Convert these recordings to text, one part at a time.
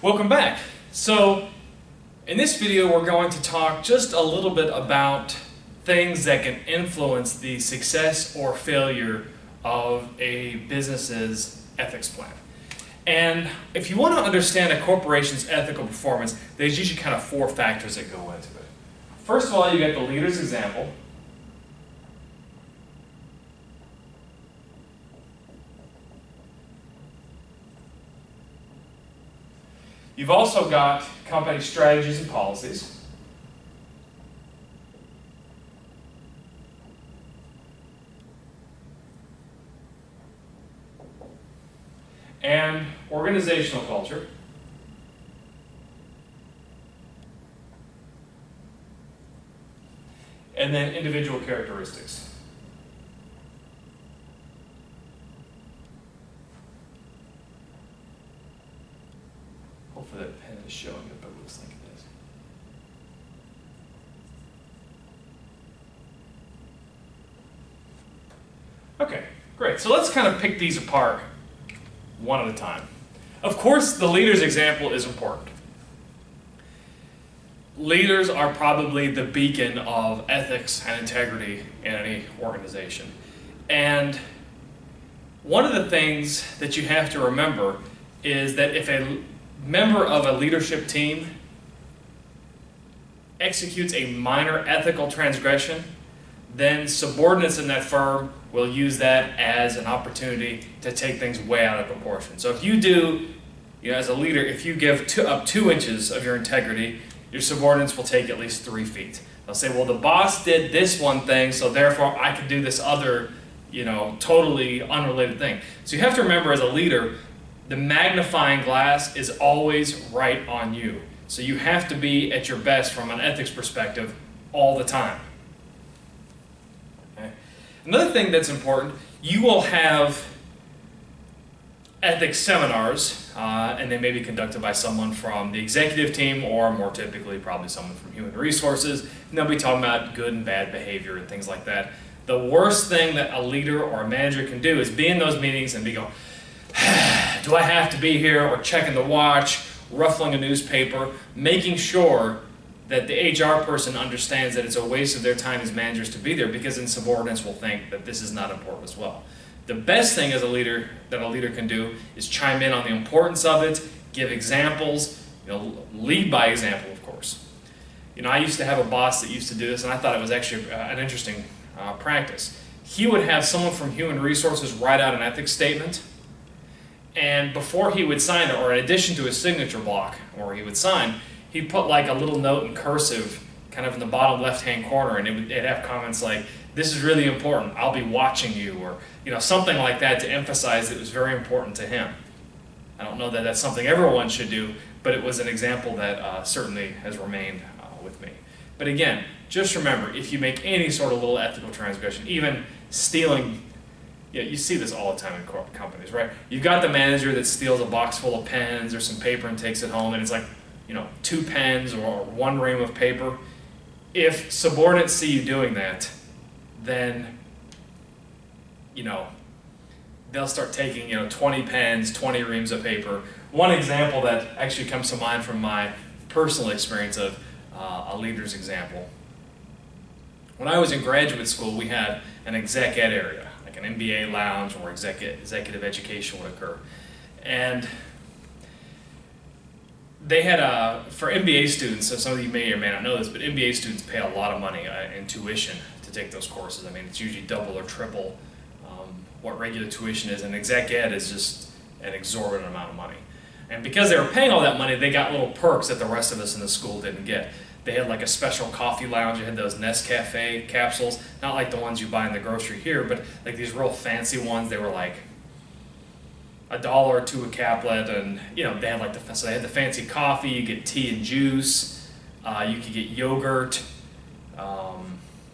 Welcome back. So in this video we're going to talk just a little bit about things that can influence the success or failure of a business's ethics plan. And if you want to understand a corporation's ethical performance, there's usually kind of four factors that go into it. First of all, you get the leader's example. You've also got company strategies and policies. And organizational culture. And then individual characteristics. Hopefully that pen is showing it, but it looks like it is. Okay, great. So let's kind of pick these apart one at a time. Of course, the leader's example is important. Leaders are probably the beacon of ethics and integrity in any organization. And one of the things that you have to remember is that if a member of a leadership team executes a minor ethical transgression, then subordinates in that firm will use that as an opportunity to take things way out of proportion. So if you do, as a leader, if you give up 2 inches of your integrity, your subordinates will take at least 3 feet. They'll say, well, the boss did this one thing, so therefore I can do this other, totally unrelated thing. So you have to remember as a leader, the magnifying glass is always right on you. So you have to be at your best from an ethics perspective all the time. Okay. Another thing that's important, you will have ethics seminars, and they may be conducted by someone from the executive team or more typically probably someone from human resources, and they'll be talking about good and bad behavior and things like that. The worst thing that a leader or a manager can do is be in those meetings and be going, do I have to be here, or checking the watch, ruffling a newspaper, making sure that the HR person understands that it's a waste of their time as managers to be there, because then subordinates will think that this is not important as well. The best thing as a leader that a leader can do is chime in on the importance of it, give examples, lead by example, of course. I used to have a boss that used to do this, and I thought it was actually an interesting practice. He would have someone from human resources write out an ethics statement, and before he would sign it, or in addition to his signature block where he would sign, he'd put like a little note in cursive kind of in the bottom left-hand corner, and it'd have comments like, this is really important, I'll be watching you, or something like that to emphasize it was very important to him. I don't know that that's something everyone should do, but it was an example that certainly has remained with me. But again, just remember, if you make any sort of little ethical transgression, even stealing, you see this all the time in corporate companies, right? You've got the manager that steals a box full of pens or some paper and takes it home, and it's like, 2 pens or 1 ream of paper. If subordinates see you doing that, then, they'll start taking, 20 pens, 20 reams of paper. One example that actually comes to mind from my personal experience of a leader's example. When I was in graduate school, we had an exec ed area, like an MBA lounge where executive education would occur. And they had, for MBA students, so some of you may or may not know this, but MBA students pay a lot of money in tuition to take those courses. I mean, it's usually double or triple what regular tuition is, and exec ed is just an exorbitant amount of money. And because they were paying all that money, they got little perks that the rest of us in the school didn't get. They had like a special coffee lounge. They had those Nescafe capsules, not like the ones you buy in the grocery here, but like these real fancy ones. They were like $1 or $2 a caplet, and they had like so they had the fancy coffee. You get tea and juice. You could get yogurt,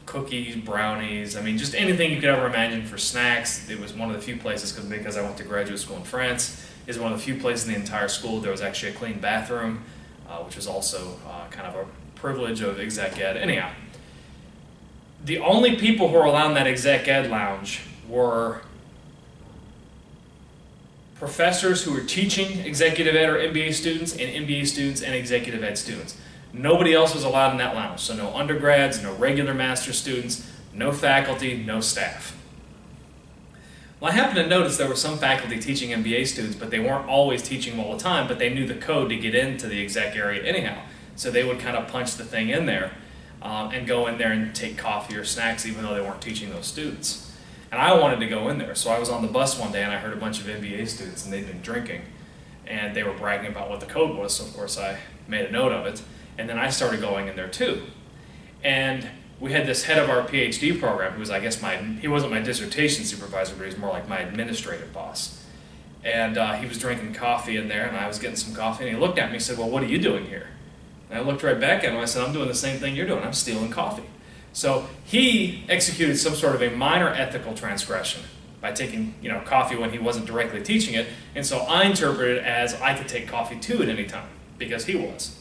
cookies, brownies. I mean, just anything you could ever imagine for snacks. It was one of the few places, because I went to graduate school in France, is one of the few places in the entire school there was actually a clean bathroom, which was also kind of a privilege of exec ed. Anyhow, the only people who were allowed in that exec ed lounge were professors who were teaching executive ed or MBA students, and MBA students and executive ed students. Nobody else was allowed in that lounge, so no undergrads, no regular master's students, no faculty, no staff. Well, I happened to notice there were some faculty teaching MBA students, but they weren't always teaching them all the time, but they knew the code to get into the exec area anyhow. So they would kind of punch the thing in there and go in there and take coffee or snacks even though they weren't teaching those students. And I wanted to go in there, so I was on the bus one day and I heard a bunch of MBA students and they'd been drinking and they were bragging about what the code was, so of course I made a note of it. And then I started going in there too. And we had this head of our Ph.D. program who was, I guess, he wasn't my dissertation supervisor, but he was more like my administrative boss. And he was drinking coffee in there, and I was getting some coffee, and he looked at me and said, well, what are you doing here? And I looked right back at him, and I said, I'm doing the same thing you're doing. I'm stealing coffee. So he executed some sort of a minor ethical transgression by taking coffee when he wasn't directly teaching it, and so I interpreted it as I could take coffee too at any time, because he was.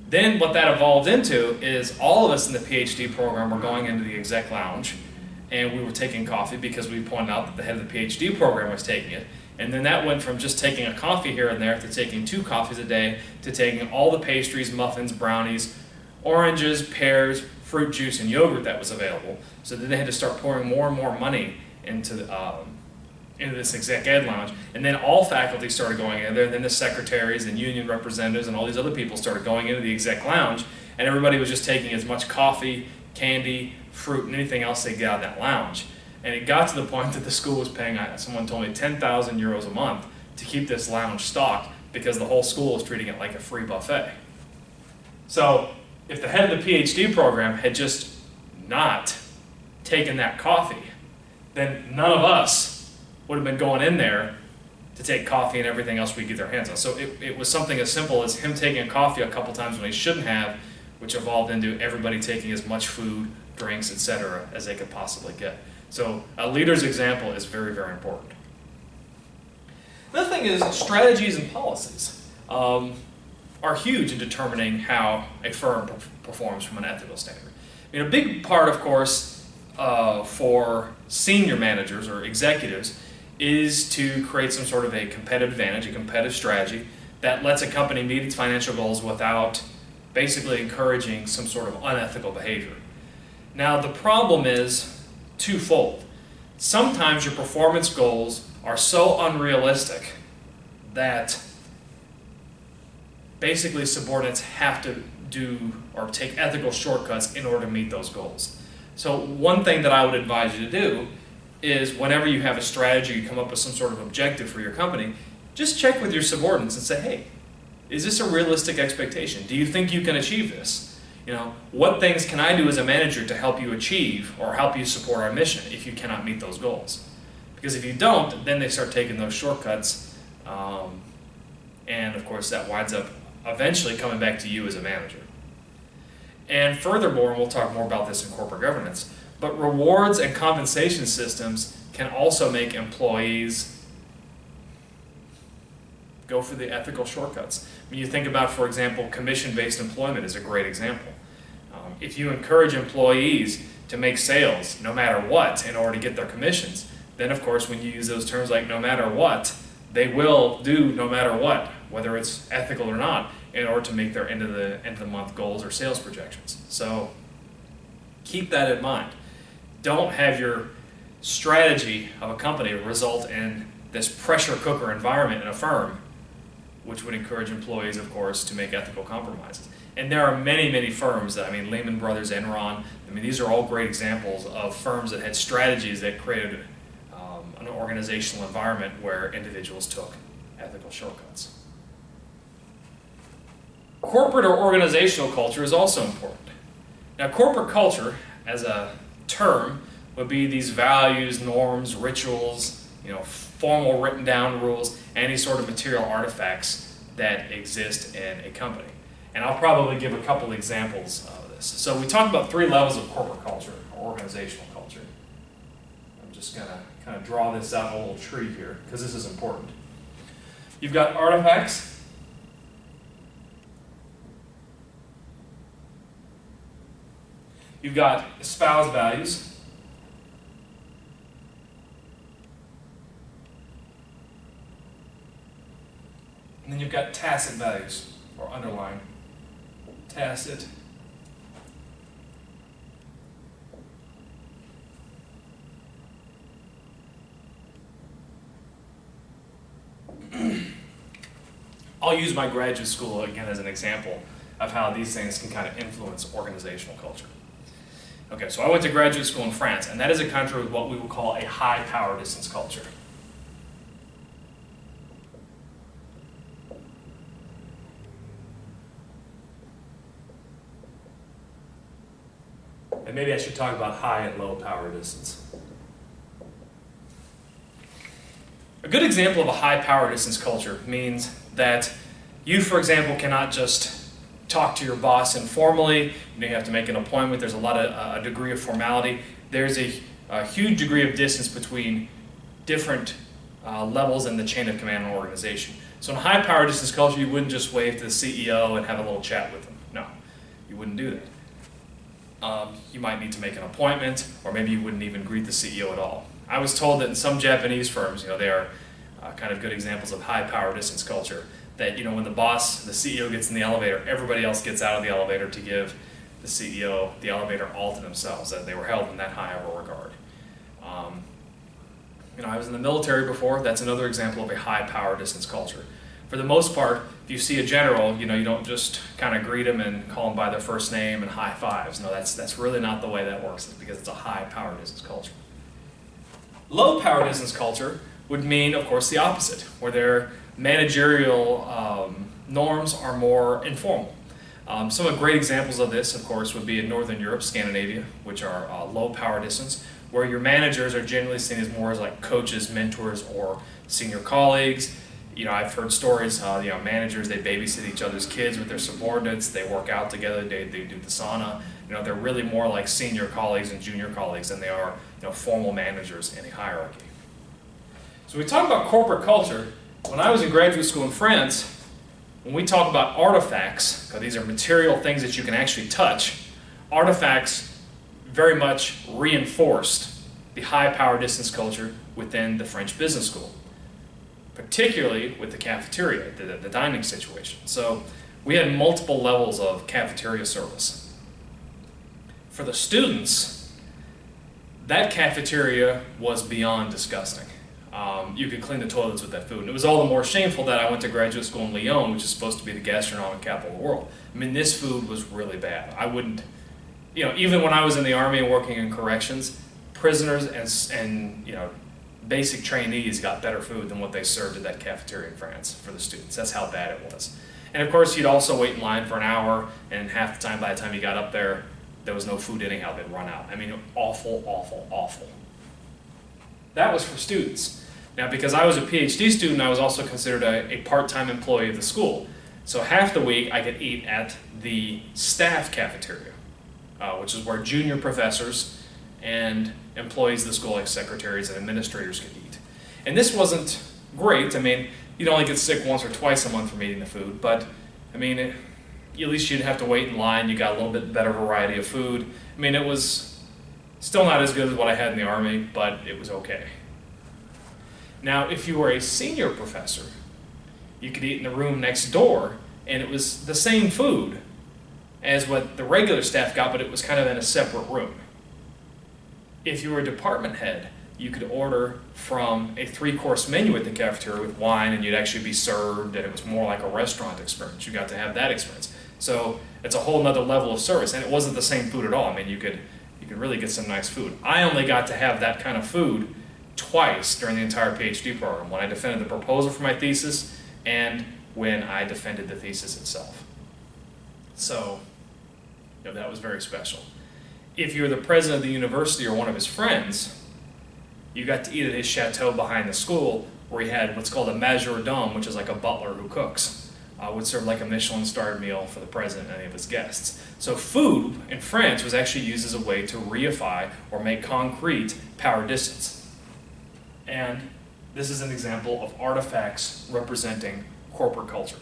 Then what that evolved into is all of us in the PhD program were going into the exec lounge and we were taking coffee because we pointed out that the head of the PhD program was taking it. And then that went from just taking a coffee here and there to taking 2 coffees a day to taking all the pastries, muffins, brownies, oranges, pears, fruit juice, and yogurt that was available. So then they had to start pouring more and more money into this exec ed lounge, and then all faculty started going in there, and then the secretaries and union representatives and all these other people started going into the exec lounge, and everybody was just taking as much coffee, candy, fruit, and anything else they get out of that lounge. And it got to the point that the school was paying, someone told me, 10,000 euros a month to keep this lounge stocked because the whole school was treating it like a free buffet. So if the head of the PhD program had just not taken that coffee, then none of us would have been going in there to take coffee and everything else we get their hands on. So it was something as simple as him taking a coffee a couple times when he shouldn't have, which evolved into everybody taking as much food, drinks, etc. as they could possibly get. So a leader's example is very, very important. Another thing is strategies and policies are huge in determining how a firm performs from an ethical standard. A big part, of course, for senior managers or executives is to create some sort of a competitive advantage, a competitive strategy that lets a company meet its financial goals without basically encouraging some sort of unethical behavior. Now, the problem is twofold. Sometimes your performance goals are so unrealistic that basically subordinates have to do or take ethical shortcuts in order to meet those goals. So one thing that I would advise you to do is whenever you have a strategy, you come up with some sort of objective for your company, just check with your subordinates and say, hey, is this a realistic expectation? Do you think you can achieve this? What things can I do as a manager to help you achieve or help you support our mission if you cannot meet those goals? Because if you don't, then they start taking those shortcuts, and of course that winds up eventually coming back to you as a manager. And furthermore, and we'll talk more about this in corporate governance, but rewards and compensation systems can also make employees go for the ethical shortcuts. You think about, for example, commission-based employment is a great example. If you encourage employees to make sales no matter what in order to get their commissions, then of course when you use those terms like no matter what, they will do no matter what, whether it's ethical or not, in order to make their end of the month goals or sales projections. So keep that in mind. Don't have your strategy of a company result in this pressure cooker environment in a firm, which would encourage employees, of course, to make ethical compromises. And there are many, many firms that, Lehman Brothers, Enron, these are all great examples of firms that had strategies that created an organizational environment where individuals took ethical shortcuts. Corporate or organizational culture is also important. Now, corporate culture, as a term, would be these values, norms, rituals, formal written down rules, any sort of material artifacts that exist in a company. And I'll probably give a couple examples of this. So we talked about 3 levels of corporate culture, or organizational culture. I'm just going to kind of draw this out in a little tree here, because this is important. You've got artifacts. You've got espoused values. And then you've got tacit values, or underlying. Tacit. I'll use my graduate school again as an example of how these things can kind of influence organizational culture. Okay, so I went to graduate school in France, and that is a country with what we would call a high power distance culture. And maybe I should talk about high and low power distance. A good example of a high power distance culture means that you, for example, cannot just talk to your boss informally. You have to make an appointment. There's a degree of formality. There's a huge degree of distance between different levels in the chain of command of an organization. So in a high power distance culture, you wouldn't just wave to the CEO and have a little chat with them. No, you wouldn't do that. You might need to make an appointment, or maybe you wouldn't even greet the CEO at all. I was told that in some Japanese firms, they are kind of good examples of high power distance culture, that when the boss, the CEO gets in the elevator, everybody else gets out of the elevator to give the CEO the elevator all to themselves, that they were held in that high of a regard. I was in the military before. That's another example of a high power distance culture. For the most part, if you see a general, you don't just kind of greet them and call them by their first name and high fives. No, that's really not the way that works. It's because it's a high power distance culture. Low power distance culture would mean, of course, the opposite, where their managerial norms are more informal. Some great examples of this, of course, would be in Northern Europe, Scandinavia, which are low power distance, where your managers are generally seen as more as like coaches, mentors, or senior colleagues. I've heard stories how managers, they babysit each other's kids with their subordinates, they work out together, they do the sauna. They're really more like senior colleagues and junior colleagues than they are formal managers in a hierarchy. So we talk about corporate culture. When I was in graduate school in France, when we talk about artifacts, because these are material things that you can actually touch, artifacts very much reinforced the high power distance culture within the French business school, particularly with the cafeteria, the dining situation. So we had multiple levels of cafeteria service. For the students, that cafeteria was beyond disgusting. You could clean the toilets with that food. And it was all the more shameful that I went to graduate school in Lyon, which is supposed to be the gastronomic capital of the world. I mean, this food was really bad. I wouldn't, even when I was in the Army and working in corrections, prisoners and basic trainees got better food than what they served at that cafeteria in France for the students. That's how bad it was. And of course, you'd also wait in line for an hour, and half the time, by the time you got up there was no food anyhow. They'd run out. I mean, awful, awful, awful. That was for students. Now, because I was a Ph.D. student, I was also considered a part-time employee of the school. So half the week, I could eat at the staff cafeteria, which is where junior professors and employees of the school, like secretaries and administrators, could eat. And this wasn't great. I mean, you'd only get sick once or twice a month from eating the food, but I mean, at least you'd have to wait in line. You got a little bit better variety of food. I mean, it was still not as good as what I had in the Army, but it was okay. Now, if you were a senior professor, you could eat in the room next door, and it was the same food as what the regular staff got, but it was kind of in a separate room. If you were a department head, you could order from a 3-course menu at the cafeteria with wine, and you'd actually be served, and it was more like a restaurant experience. You got to have that experience. So it's a whole nother level of service, and it wasn't the same food at all. I mean, you could really get some nice food. I only got to have that kind of food twice during the entire Ph.D. program, when I defended the proposal for my thesis and when I defended the thesis itself. So that was very special. If you were the president of the university or one of his friends, you got to eat at his chateau behind the school, where he had what's called a majordome, which is like a butler who cooks, would serve like a Michelin-starred meal for the president and any of his guests. So food in France was actually used as a way to reify or make concrete power distance. And this is an example of artifacts representing corporate culture.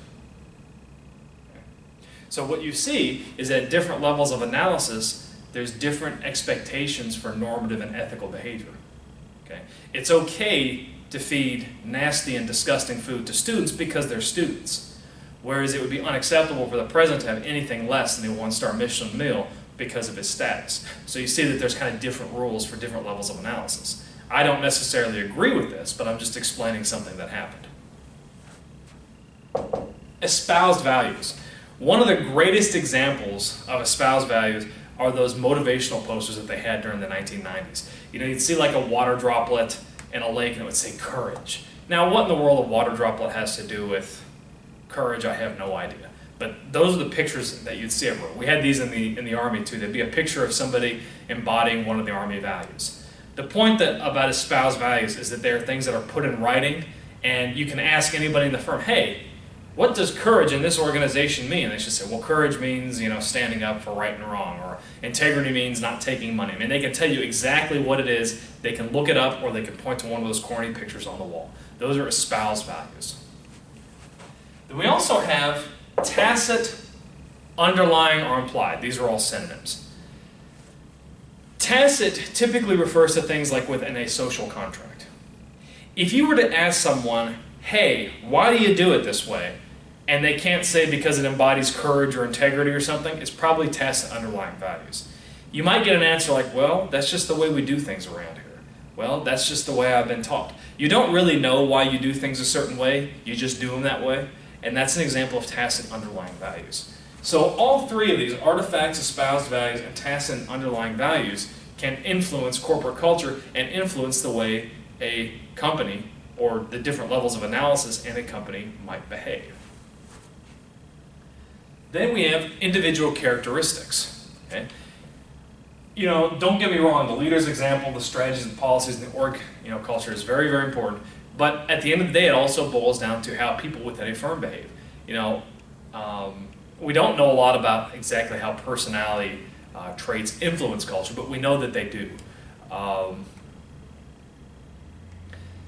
So what you see is at different levels of analysis, there's different expectations for normative and ethical behavior. Okay? It's okay to feed nasty and disgusting food to students because they're students. Whereas it would be unacceptable for the president to have anything less than a one-star Michelin meal because of his status. So you see that there's kind of different rules for different levels of analysis. I don't necessarily agree with this, but I'm just explaining something that happened. Espoused values. One of the greatest examples of espoused values are those motivational posters that they had during the 1990s. You know, you'd see like a water droplet in a lake and it would say courage. Now, what in the world a water droplet has to do with courage, I have no idea. But those are the pictures that you'd see everywhere. We had these in the Army too. There'd be a picture of somebody embodying one of the Army values. The point about espoused values is that they're things that are put in writing, and you can ask anybody in the firm, hey, what does courage in this organization mean? And they should say, well, courage means, you know, standing up for right and wrong, or integrity means not taking money. I mean, they can tell you exactly what it is. They can look it up, or they can point to one of those corny pictures on the wall. Those are espoused values. Then we also have tacit, underlying, or implied. These are all synonyms. Tacit typically refers to things like within a social contract. If you were to ask someone, hey, why do you do it this way? And they can't say because it embodies courage or integrity or something, it's probably tacit underlying values. You might get an answer like, well, that's just the way we do things around here. Well, that's just the way I've been taught. You don't really know why you do things a certain way, you just do them that way. And that's an example of tacit underlying values. So all three of these, artifacts, espoused values, and tacit underlying values, can influence corporate culture and influence the way a company or the different levels of analysis in a company might behave. Then we have individual characteristics. Okay? You know, don't get me wrong, the leader's example, the strategies and policies and the org culture is very, very important. But at the end of the day, it also boils down to how people within a firm behave. You know, we don't know a lot about exactly how personality traits influence culture, but we know that they do.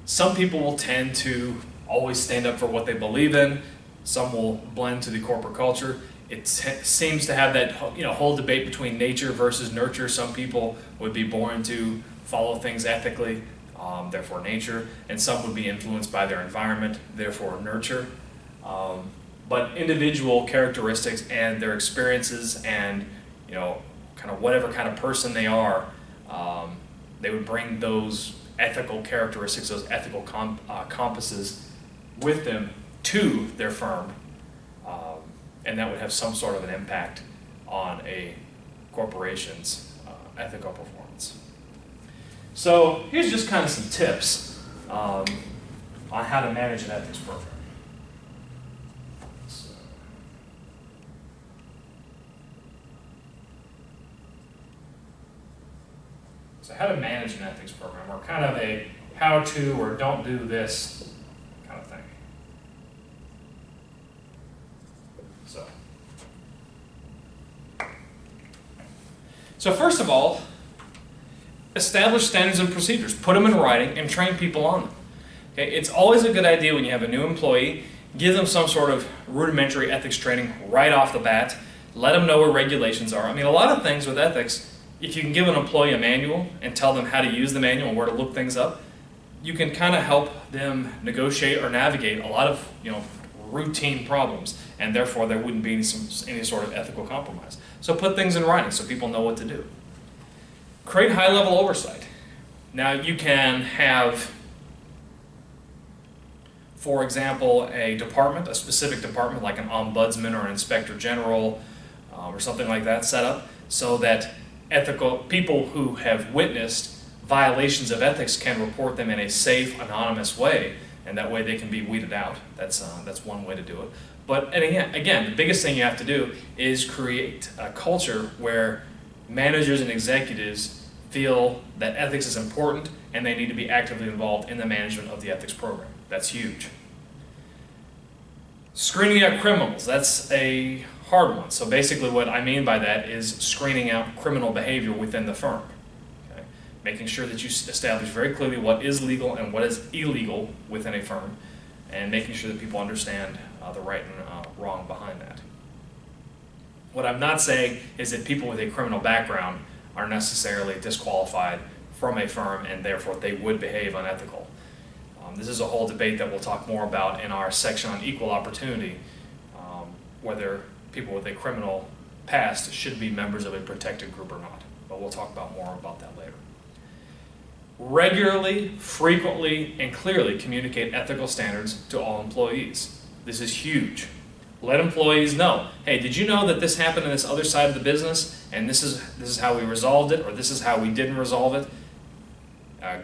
Some people will tend to always stand up for what they believe in. Some will blend to the corporate culture. It seems to have that whole debate between nature versus nurture. Some people would be born to follow things ethically, therefore nature, and some would be influenced by their environment, therefore nurture. But individual characteristics and their experiences and kind of whatever kind of person they are, they would bring those ethical characteristics, those ethical compasses with them to their firm, and that would have some sort of an impact on a corporation's ethical performance. So here's just kind of some tips on how to manage an ethics program. So how to manage an ethics program, or kind of a how to or don't do this kind of thing. So first of all, establish standards and procedures. Put them in writing and train people on them. Okay? It's always a good idea when you have a new employee, give them some sort of rudimentary ethics training right off the bat. Let them know where regulations are. I mean, a lot of things with ethics, if you can give an employee a manual and tell them how to use the manual and where to look things up, you can kind of help them negotiate or navigate a lot of routine problems, and therefore there wouldn't be any sort of ethical compromise. So put things in writing so people know what to do. Create high-level oversight. Now you can have, for example, a department, a specific department like an ombudsman or an inspector general or something like that set up so that ethical people who have witnessed violations of ethics can report them in a safe, anonymous way, and that way they can be weeded out. That's one way to do it. But and again, the biggest thing you have to do is create a culture where managers and executives feel that ethics is important and they need to be actively involved in the management of the ethics program. That's huge. Screening out criminals, that's a hard one. So basically what I mean by that is screening out criminal behavior within the firm. Okay? Making sure that you establish very clearly what is legal and what is illegal within a firm, and making sure that people understand the right and wrong behind that. What I'm not saying is that people with a criminal background are necessarily disqualified from a firm and therefore they would behave unethical. This is a whole debate that we'll talk more about in our section on equal opportunity, whether people with a criminal past should be members of a protected group or not. But we'll talk about more about that later. Regularly, frequently, and clearly communicate ethical standards to all employees. This is huge. Let employees know, hey, did you know that this happened in this other side of the business, and this is how we resolved it, or this is how we didn't resolve it?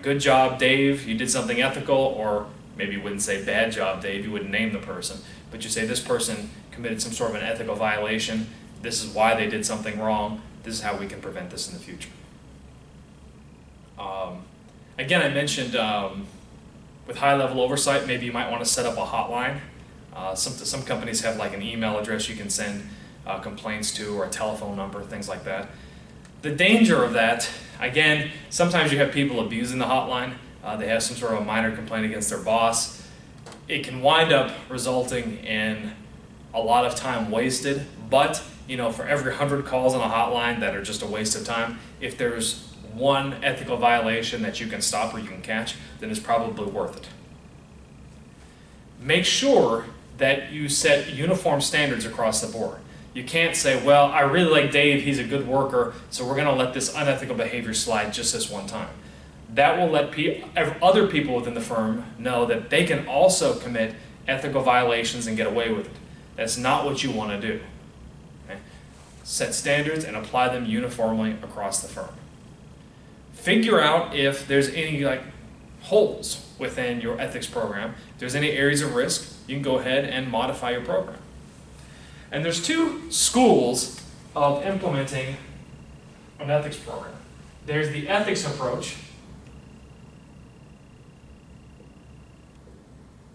Good job, Dave, you did something ethical, or maybe you wouldn't say bad job, Dave, you wouldn't name the person, but you say this person committed some sort of an ethical violation, this is why they did something wrong, this is how we can prevent this in the future. Again, I mentioned with high-level oversight, maybe you might want to set up a hotline. Some companies have like an email address you can send complaints to, or a telephone number, things like that. The danger of that, again, sometimes you have people abusing the hotline. They have some sort of a minor complaint against their boss. It can wind up resulting in a lot of time wasted, but for every 100 calls on a hotline that are just a waste of time, if there's one ethical violation that you can stop or you can catch, then it's probably worth it. Make sure that you set uniform standards across the board. You can't say, well, I really like Dave, he's a good worker, so we're going to let this unethical behavior slide just this one time. That will let other people within the firm know that they can also commit ethical violations and get away with it. That's not what you want to do. Okay? Set standards and apply them uniformly across the firm. Figure out if there's any holes within your ethics program. If there's any areas of risk, you can go ahead and modify your program. And there's two schools of implementing an ethics program. There's the ethics approach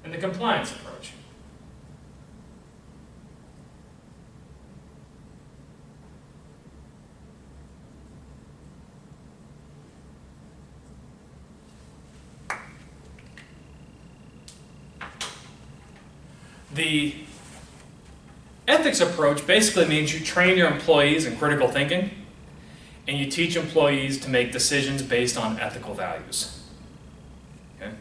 and the compliance approach. The ethics approach basically means you train your employees in critical thinking, and you teach employees to make decisions based on ethical values. Okay?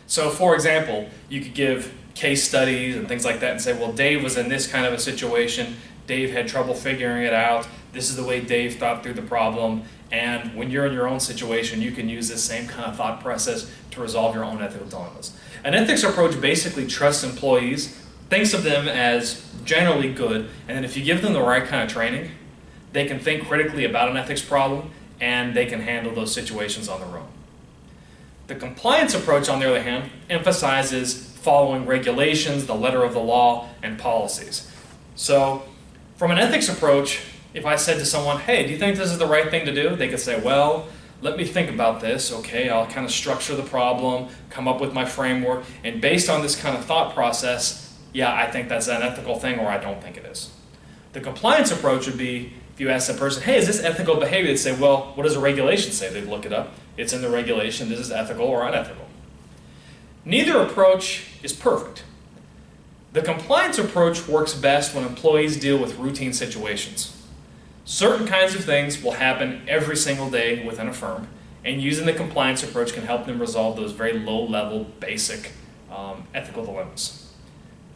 So for example, you could give case studies and things like that and say, well, Dave was in this kind of a situation, Dave had trouble figuring it out, this is the way Dave thought through the problem, and when you're in your own situation, you can use this same kind of thought process to resolve your own ethical dilemmas. An ethics approach basically trusts employees, thinks of them as generally good, and then if you give them the right kind of training, they can think critically about an ethics problem, and they can handle those situations on their own. The compliance approach, on the other hand, emphasizes following regulations, the letter of the law, and policies. So, from an ethics approach, if I said to someone, hey, do you think this is the right thing to do? They could say, well, let me think about this, okay, I'll kind of structure the problem, come up with my framework, and based on this kind of thought process, yeah, I think that's an ethical thing, or I don't think it is. The compliance approach would be, if you ask the person, hey, is this ethical behavior? They'd say, well, what does the regulation say? They'd look it up. It's in the regulation, this is ethical or unethical. Neither approach is perfect. The compliance approach works best when employees deal with routine situations. Certain kinds of things will happen every single day within a firm, and using the compliance approach can help them resolve those very low-level, basic ethical dilemmas.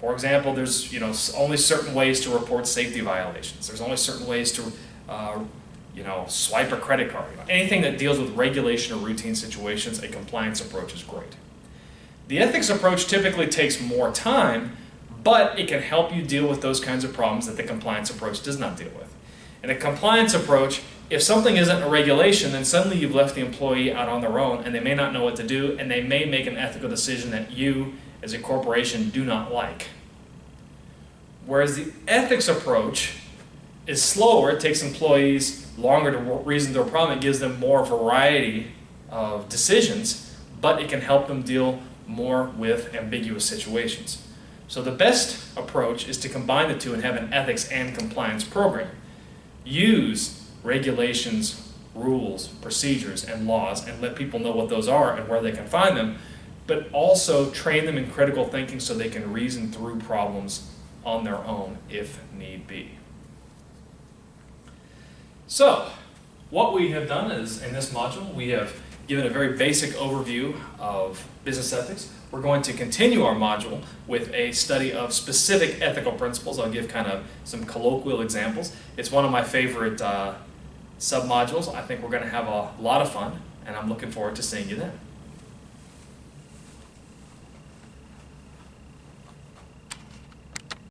For example, there's only certain ways to report safety violations. There's only certain ways to swipe a credit card. Anything that deals with regulation or routine situations, a compliance approach is great. The ethics approach typically takes more time, but it can help you deal with those kinds of problems that the compliance approach does not deal with. In a compliance approach, if something isn't a regulation, then suddenly you've left the employee out on their own, and they may not know what to do, and they may make an ethical decision that you, as a corporation, do not like. Whereas the ethics approach is slower, it takes employees longer to reason through a problem, it gives them more variety of decisions, but it can help them deal more with ambiguous situations. So the best approach is to combine the two and have an ethics and compliance program. Use regulations, rules, procedures, and laws, and let people know what those are and where they can find them, but also train them in critical thinking so they can reason through problems on their own if need be. So, what we have done is, in this module, we have given a very basic overview of business ethics. We're going to continue our module with a study of specific ethical principles. I'll give kind of some colloquial examples. It's one of my favorite sub-modules. I think we're going to have a lot of fun, and I'm looking forward to seeing you then.